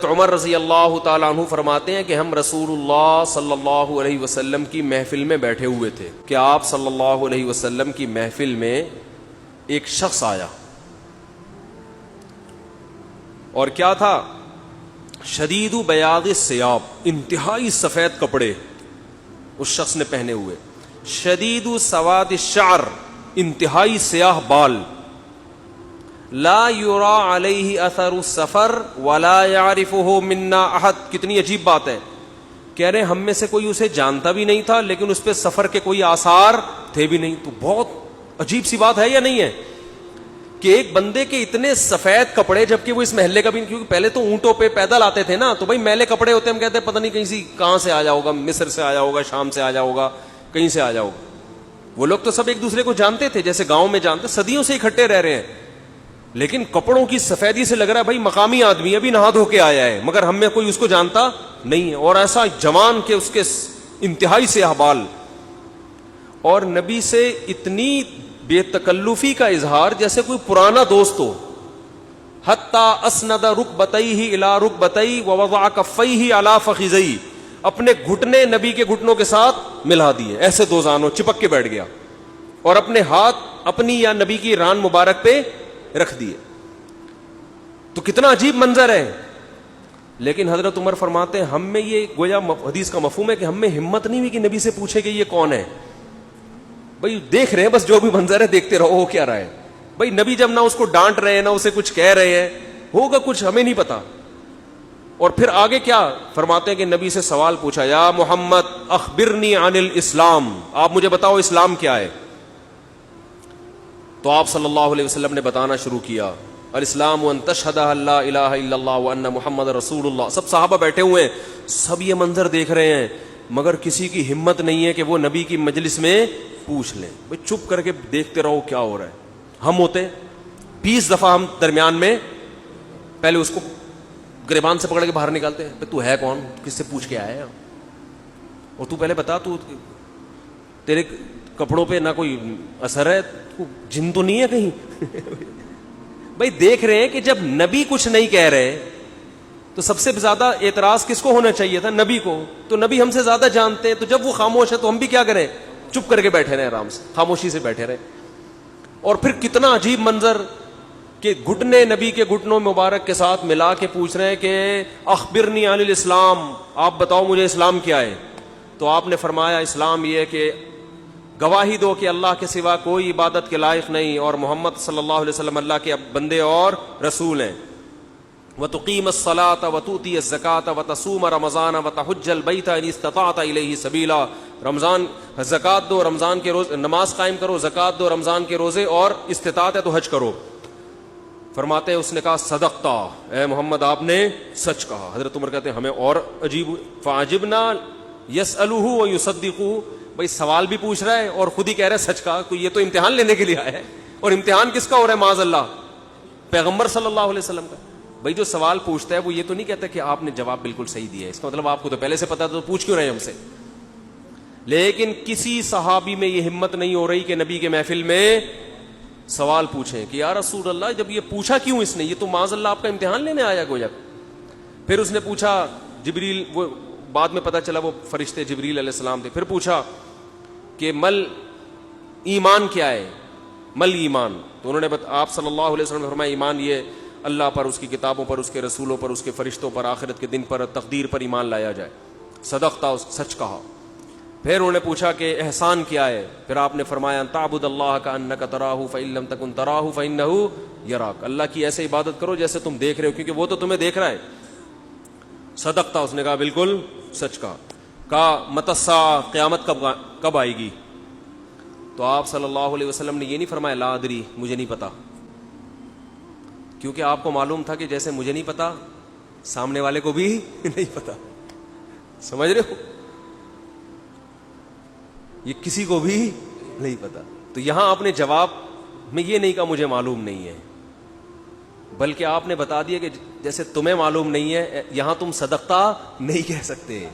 حضرت عمر رضی اللہ تعالیٰ عنہ فرماتے ہیں کہ ہم رسول اللہ صلی اللہ علیہ وسلم کی محفل میں بیٹھے ہوئے تھے کہ آپ صلی اللہ علیہ وسلم کی محفل میں ایک شخص آیا، اور کیا تھا؟ شدید بیاض الثیاب، انتہائی سفید کپڑے اس شخص نے پہنے ہوئے، شدید سواد الشعر، انتہائی سیاہ بال، لا یرا علیہ اثر السفر ولا یعرفہ منا احد۔ کتنی عجیب بات ہے، کہہ رہے ہم میں سے کوئی اسے جانتا بھی نہیں تھا لیکن اس پہ سفر کے کوئی آثار تھے بھی نہیں۔ تو بہت عجیب سی بات ہے یا نہیں ہے کہ ایک بندے کے اتنے سفید کپڑے، جبکہ وہ اس محلے کا بھی نہیں، کیونکہ پہلے تو اونٹوں پہ پیدل آتے تھے نا، تو بھائی میلے کپڑے ہوتے ہیں، ہم کہتے ہیں پتہ نہیں کہیں سے کہاں سے آیا ہوگا، مصر سے آیا ہوگا، شام سے آیا ہوگا، کہیں سے آیا ہوگا۔ وہ لوگ تو سب ایک دوسرے کو جانتے تھے، جیسے گاؤں میں جانتے، صدیوں سے اکٹھے رہ رہے ہیں، لیکن کپڑوں کی سفیدی سے لگ رہا ہے بھائی مقامی آدمی ابھی نہا دھو کے آیا ہے، مگر ہم میں کوئی اس کو جانتا نہیں ہے، اور ایسا جوان کہ اس کے انتہائی سیاہ بال، اور نبی سے اتنی بے تکلفی کا اظہار جیسے کوئی پرانا دوست ہو۔ حتی اسند رکبتیہ الی رکبتیہ ووضع کفیہ علی فخذیہ، اپنے گھٹنے نبی کے گھٹنوں کے ساتھ ملا دیے، ایسے دو زانوں چپک کے بیٹھ گیا، اور اپنے ہاتھ اپنی یا نبی کی ران مبارک پہ رکھ دیے۔ تو کتنا عجیب منظر ہے، لیکن حضرت عمر فرماتے ہیں ہم میں یہ گویا حدیث کا مفہوم ہے کہ ہم میں ہمت نہیں ہوئی کہ نبی سے پوچھے کہ یہ کون ہے۔ بھائی دیکھ رہے ہیں بس، جو بھی منظر ہے دیکھتے رہو، ہو کیا رہا ہے بھائی، نبی جب نہ اس کو ڈانٹ رہے ہیں نہ اسے کچھ کہہ رہے ہیں، ہوگا کچھ ہمیں نہیں پتا۔ اور پھر آگے کیا فرماتے ہیں کہ نبی سے سوال پوچھا، یا محمد اخبرنی عن الاسلام، آپ مجھے بتاؤ اسلام کیا ہے۔ تو آپ صلی اللہ علیہ وسلم نے بتانا شروع کیا، الاسلام ان تشہد ان لا الہ الا اللہ وان محمد رسول اللہ۔ سب صحابہ بیٹھے ہوئے ہیں، سب یہ منظر دیکھ رہے ہیں، مگر کسی کی ہمت نہیں ہے کہ وہ نبی کی مجلس میں پوچھ لیں۔ بھئی چپ کر کے دیکھتے رہو کیا ہو رہا ہے۔ ہم ہوتے 20 دفعہ ہم درمیان میں پہلے اس کو گریبان سے پکڑ کے باہر نکالتے ہیں، بھئی تو ہے کون، کس سے پوچھ کے آیا ہے، اور تو پہلے بتا، تو تیرے کپڑوں پہ نہ کوئی اثر ہے، جن تو نہیں ہے کہیں۔ بھئی دیکھ رہے ہیں کہ جب نبی کچھ نہیں کہہ رہے تو سب سے زیادہ اعتراض کس کو ہونا چاہیے تھا؟ نبی کو، تو نبی ہم سے زیادہ جانتے ہیں، تو جب وہ خاموش ہے تو ہم بھی کیا کریں، چپ کر کے بیٹھے رہے، آرام سے خاموشی سے بیٹھے رہے۔ اور پھر کتنا عجیب منظر کہ گھٹنے نبی کے گھٹنوں مبارک کے ساتھ ملا کے پوچھ رہے ہیں کہ اخبرنی عن الاسلام، آپ بتاؤ مجھے اسلام کیا ہے۔ تو آپ نے فرمایا اسلام یہ ہے کہ گواہی دو کہ اللہ کے سوا کوئی عبادت کے لائق نہیں، اور محمد صلی اللہ علیہ وسلم اللہ کے بندے اور رسول ہیں، وَتُقِيمَ الصَّلَاةَ وَتُؤْتِيَ الزَّكَاةَ وَتَصُومَ رَمَضَانَ وَتَحُجَّ الْبَيْتَ إِنِ اسْتَطَعْتَ إِلَيْهِ سَبِيلًا، رمضان زکات دو، رمضان کے روز نماز قائم کرو، زکات دو، رمضان کے روزے، اور استطاعت ہے تو حج کرو۔ فرماتے ہیں اس نے کہا صدقتا، اے محمد آپ نے سچ کہا۔ حضرت عمر کہتے ہیں ہمیں اور عجیب، فَعَجِبْنَا يَسْأَلُهُ وَيُصَدِّقُهُ، بھئی سوال بھی پوچھ رہا ہے اور خود ہی کہہ رہا ہے سچ کہا، کوئی یہ تو امتحان لینے کے لیے آیا ہے، اور امتحان کس کا ہو رہا ہے معاذ اللہ؟ پیغمبر صلی اللہ علیہ وسلم کا۔ بھئی جو سوال پوچھتا ہے وہ یہ تو نہیں کہتا کہ آپ نے جواب بالکل صحیح دیا ہے، اس کا مطلب آپ کو تو پہلے سے پتا تھا، تو پوچھ کیوں رہے ہیں ہم سے؟ لیکن کسی صحابی میں یہ ہمت نہیں ہو رہی کہ نبی کے محفل میں سوال پوچھیں کہ یا رسول اللہ جب یہ پوچھا کیوں اس نے، یہ تو معاذ اللہ آپ کا امتحان لینے آیا گویا۔ پھر اس نے پوچھا، جبریل، وہ بعد میں پتا چلا وہ فرشتے جبریل علیہ السلام تھے، پھر پوچھا کہ مل ایمان کیا ہے، مل ایمان، تو انہوں نے آپ صلی اللہ علیہ وسلم نے فرمایا ایمان یہ اللہ پر، اس کی کتابوں پر، اس کے رسولوں پر، اس کے فرشتوں پر، آخرت کے دن پر، تقدیر پر ایمان لایا جائے۔ صدقتا، سچ کہا۔ پھر انہوں نے پوچھا کہ احسان کیا ہے، پھر آپ نے فرمایا ان تعبد اللہ کأنک تراہ فإن لم تکن تراہ فإنہ یراک، اللہ کی ایسے عبادت کرو جیسے تم دیکھ رہے ہو، کیونکہ وہ تو تمہیں دیکھ رہا ہے۔ صدقتا، اس نے کہا بالکل سچ کہا متی الساعہ، قیامت کب آئے گی؟ تو آپ صلی اللہ علیہ وسلم نے یہ نہیں فرمایا لا ادری، مجھے نہیں پتا، کیونکہ آپ کو معلوم تھا کہ جیسے مجھے نہیں پتا سامنے والے کو بھی نہیں پتا، سمجھ رہے ہو، یہ کسی کو بھی نہیں پتا۔ تو یہاں آپ نے جواب میں یہ نہیں کہا مجھے معلوم نہیں ہے، بلکہ آپ نے بتا دیا کہ جیسے تمہیں معلوم نہیں ہے، یہاں تم صدقتا نہیں کہہ سکتے،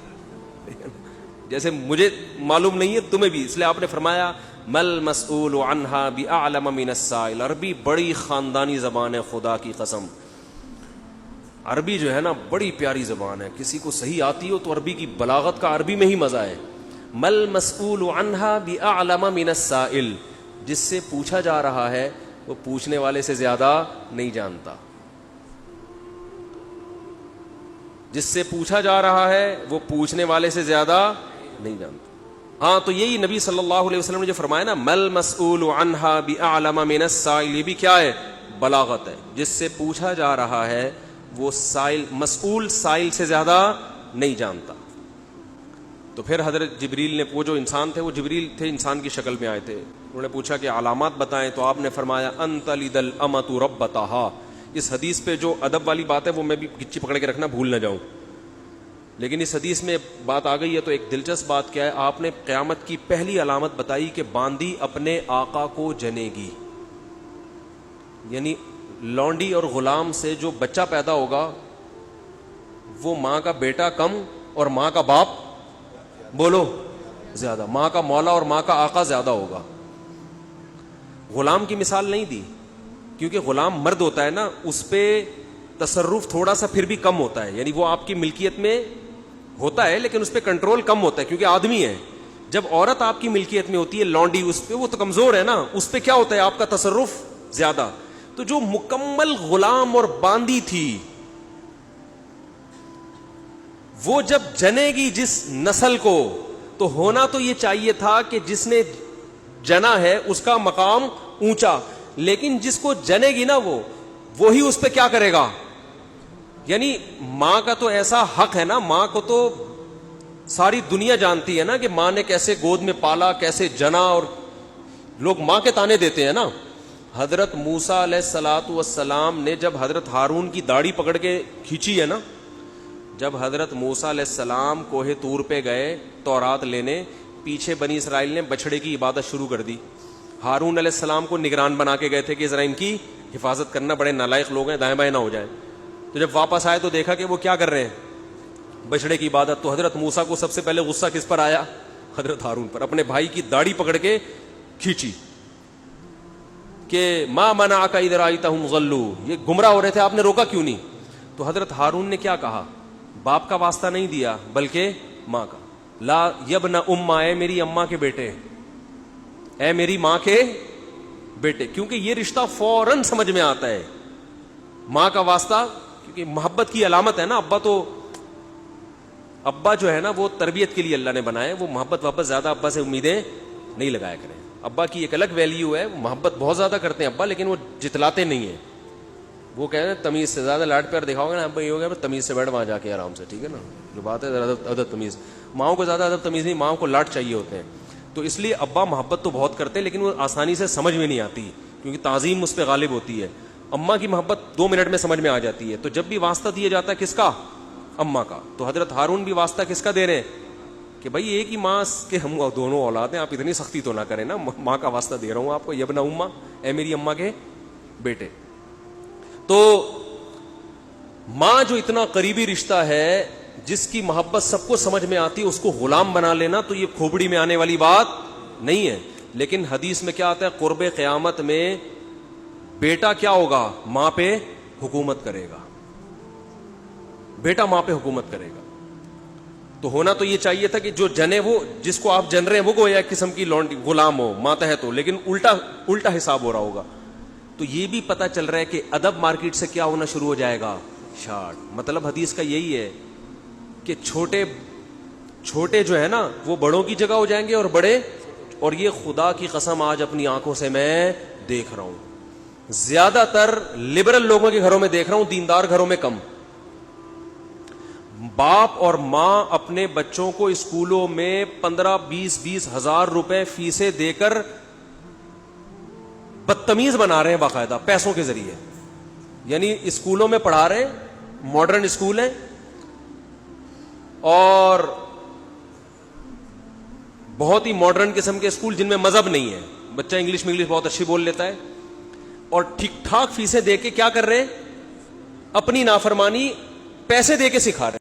جیسے مجھے معلوم نہیں ہے تمہیں بھی، اس لیے آپ نے فرمایا مل مسئول عنہا بأعلم من السائل۔ عربی بڑی خاندانی زبان ہے، خدا کی قسم، عربی جو ہے نا بڑی پیاری زبان ہے, کسی کو صحیح آتی ہو تو عربی کی بلاغت کا عربی میں ہی مزہ ہے. مل مسئول عنہا بأعلم من السائل, جس سے پوچھا جا رہا ہے وہ پوچھنے والے سے زیادہ نہیں جانتا. جس سے پوچھا جا رہا ہے وہ پوچھنے والے سے زیادہ نہیں جانتا. ہاں تو یہی نبی صلی اللہ علیہ وسلم نے جو فرمایا نا, مل مسئول عنہا بأعلم من السائل, یہ بھی کیا ہے؟ بلاغت ہے. جس سے پوچھا جا رہا ہے وہ سائل, مسئول سائل سے زیادہ نہیں جانتا. تو پھر حضرت جبریل نے, وہ جو انسان تھے وہ جبریل تھے, انسان کی شکل میں آئے تھے, انہوں نے پوچھا کہ علامات بتائیں, تو آپ نے فرمایا ان تلد الامۃ ربتہا. اس حدیث پہ جو ادب والی بات ہے وہ میں بھی گچی پکڑ کے رکھنا بھول نہ جاؤں, لیکن اس حدیث میں بات آ گئی ہے تو ایک دلچسپ بات کیا ہے, آپ نے قیامت کی پہلی علامت بتائی کہ باندی اپنے آقا کو جنے گی. یعنی لونڈی اور غلام سے جو بچہ پیدا ہوگا وہ ماں کا بیٹا کم اور ماں کا باپ بولو زیادہ, ماں کا مولا اور ماں کا آقا زیادہ ہوگا. غلام کی مثال نہیں دی کیونکہ غلام مرد ہوتا ہے نا, اس پہ تصرف تھوڑا سا پھر بھی کم ہوتا ہے, یعنی وہ آپ کی ملکیت میں ہوتا ہے لیکن اس پہ کنٹرول کم ہوتا ہے کیونکہ آدمی ہے. جب عورت آپ کی ملکیت میں ہوتی ہے لونڈی, اس پہ وہ تو کمزور ہے نا, اس پہ کیا ہوتا ہے آپ کا تصرف زیادہ. تو جو مکمل غلام اور باندی تھی وہ جب جنے گی جس نسل کو, تو ہونا تو یہ چاہیے تھا کہ جس نے جنا ہے اس کا مقام اونچا, لیکن جس کو جنے گی نا وہی اس پہ کیا کرے گا. یعنی ماں کا تو ایسا حق ہے نا, ماں کو تو ساری دنیا جانتی ہے نا کہ ماں نے کیسے گود میں پالا, کیسے جنا, اور لوگ ماں کے تانے دیتے ہیں نا. حضرت موسیٰ علیہ الصلوۃ والسلام نے جب حضرت ہارون کی داڑھی پکڑ کے کھینچی ہے نا, جب حضرت موسیٰ علیہ السلام کوہ طور پہ گئے تورات لینے, پیچھے بنی اسرائیل نے بچڑے کی عبادت شروع کر دی. ہارون علیہ السلام کو نگران بنا کے گئے تھے کہ ذرا ان کی حفاظت کرنا, بڑے نالائق لوگ ہیں, دائیں بائیں نہ ہو جائیں. تو جب واپس آئے تو دیکھا کہ وہ کیا کر رہے ہیں, بچڑے کی عبادت. تو حضرت موسیٰ کو سب سے پہلے غصہ کس پر آیا؟ حضرت ہارون پر. اپنے بھائی کی داڑھی پکڑ کے کھینچی کہ ما منعک اذ رأیتہم ضلوا, یہ گمراہ ہو رہے تھے, آپ نے روکا کیوں نہیں؟ تو حضرت ہارون نے کیا کہا, باپ کا واسطہ نہیں دیا بلکہ ماں کا. لا یبن امہ, اے میری اماں کے بیٹے, اے میری ماں کے بیٹے, کیونکہ یہ رشتہ فوراً سمجھ میں آتا ہے. ماں کا واسطہ کیونکہ محبت کی علامت ہے نا. ابا جو ہے نا وہ تربیت کے لیے اللہ نے بنایا, وہ محبت واپس زیادہ ابا سے امیدیں نہیں لگایا کریں. ابا کی ایک الگ ویلیو ہے, محبت بہت زیادہ کرتے ہیں ابا, لیکن وہ جتلاتے نہیں ہیں. وہ کہہ رہے ہیں تمیز سے زیادہ لاڈ پیار دکھاؤ گے نا ابا, یہ ہو گیا تمیز سے بیٹھ وہاں جا کے آرام سے, ٹھیک ہے نا, جو بات ہے ادب تمیز. ماؤں کو زیادہ ادب تمیز نہیں, ماؤں کو لاڈ چاہیے ہوتے ہیں. تو اس لیے ابا محبت تو بہت کرتے ہیں لیکن وہ آسانی سے سمجھ میں نہیں آتی کیونکہ تعظیم اس پہ غالب ہوتی ہے. اماں کی محبت 2 منٹ میں سمجھ میں آ جاتی ہے. تو جب بھی واسطہ دیا جاتا ہے کس کا؟ اماں کا. تو حضرت ہارون بھی واسطہ کس کا دے رہے ہیں کہ بھائی ایک ہی ماں کے ہم دونوں اولاد ہیں, آپ اتنی سختی تو نہ کریں نا, ماں کا واسطہ دے رہا ہوں آپ کو, یبن امہ, اے میری اماں کے بیٹے. تو ماں جو اتنا قریبی رشتہ ہے, جس کی محبت سب کو سمجھ میں آتی ہے, اس کو غلام بنا لینا تو یہ کھوپڑی میں آنے والی بات نہیں ہے. لیکن حدیث میں کیا آتا ہے, قرب قیامت میں بیٹا کیا ہوگا, ماں پہ حکومت کرے گا, بیٹا ماں پہ حکومت کرے گا. تو ہونا تو یہ چاہیے تھا کہ جو جنے, وہ جس کو آپ جن رہے ہیں وہ کوئی ایک قسم کی غلام ہو, ماتحت ہو, لیکن الٹا حساب ہو رہا ہوگا. تو یہ بھی پتہ چل رہا ہے کہ ادب مارکیٹ سے کیا ہونا شروع ہو جائے گا, شارٹ. مطلب حدیث کا یہی ہے کہ چھوٹے جو ہے نا وہ بڑوں کی جگہ ہو جائیں گے, اور بڑے, اور یہ خدا کی قسم آج اپنی آنکھوں سے میں دیکھ رہا ہوں, زیادہ تر لبرل لوگوں کے گھروں میں دیکھ رہا ہوں, دیندار گھروں میں کم. باپ اور ماں اپنے بچوں کو اسکولوں میں 15-20 ہزار روپے فیسیں دے کر بدتمیز بنا رہے ہیں باقاعدہ پیسوں کے ذریعے. یعنی اسکولوں میں پڑھا رہے ہیں, ماڈرن اسکول ہیں, اور بہت ہی ماڈرن قسم کے اسکول جن میں مذہب نہیں ہے, بچہ انگلش بہت اچھی بول لیتا ہے, اور ٹھیک ٹھاک فیسیں دے کے کیا کر رہے ہیں, اپنی نافرمانی پیسے دے کے سکھا رہے ہیں.